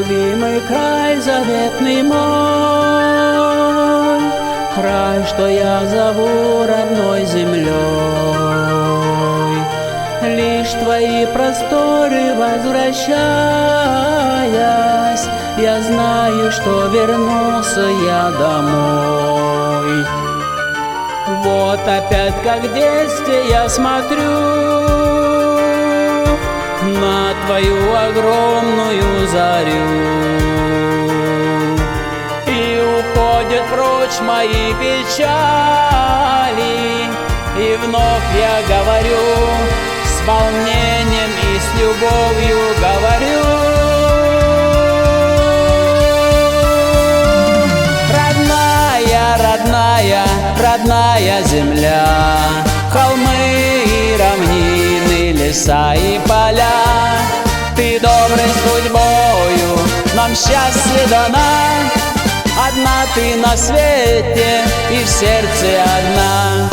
Любимый край, заветный мой, край, что я зову родной землей. Лишь твои просторы возвращаясь, я знаю, что вернулся я домой. Вот опять, как в детстве, я смотрю на твою огромную зарю, и уходят прочь мои печали, и вновь я говорю с волнением и с любовью говорю: родная, родная, родная земля, холмы и равнины, леса и поля, ты доброй судьбою нам счастье дана. Одна ты на свете и в сердце одна.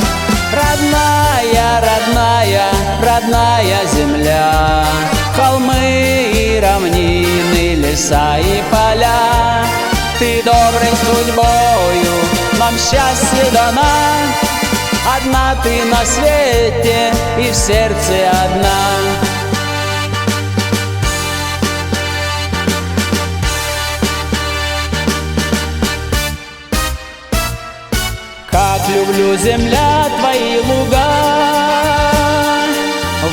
Родная, родная, родная земля, холмы и равнины, леса и поля, ты доброй судьбою нам счастье дана. Одна ты на свете и в сердце одна. Как люблю, земля, твои луга,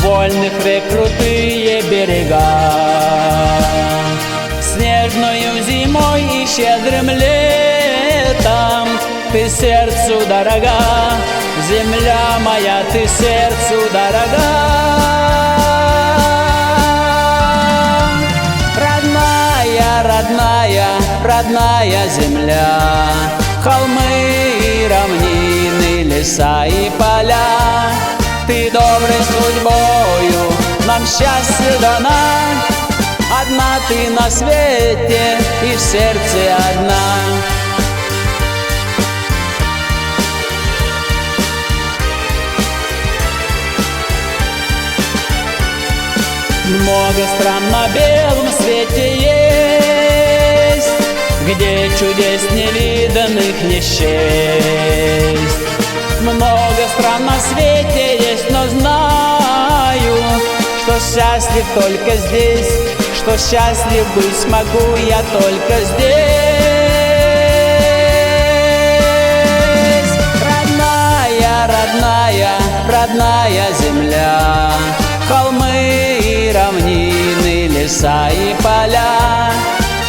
вольных рек крутые берега, снежною зимой и щедрым летом ты сердцу дорога. Земля моя, ты сердцу дорога. Родная, родная, родная земля, холмы и равнины, леса и поля, ты доброй судьбою нам счастье дана. Одна ты на свете и в сердце одна. Много стран на белом свете есть, где чудес невиданных не счесть. Много стран на свете есть, но знаю, что счастлив только здесь, что счастлив быть смогу я только здесь. Родная, родная, родная земля, холмы и равнины, леса и поля,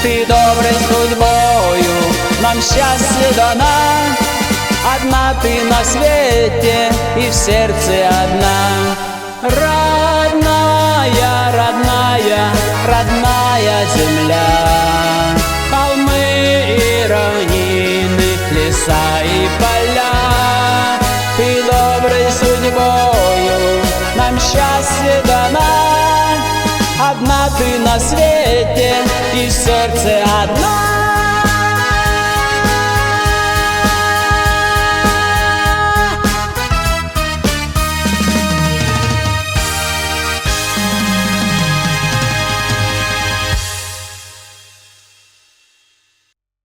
ты доброй судьбою нам счастье дана. Одна ты на свете и в сердце одна. Родная, родная, родная земля, холмы и равнины, леса и поля, ты доброй судьбою нам счастье дана. Одна ты на свете и в сердце одна.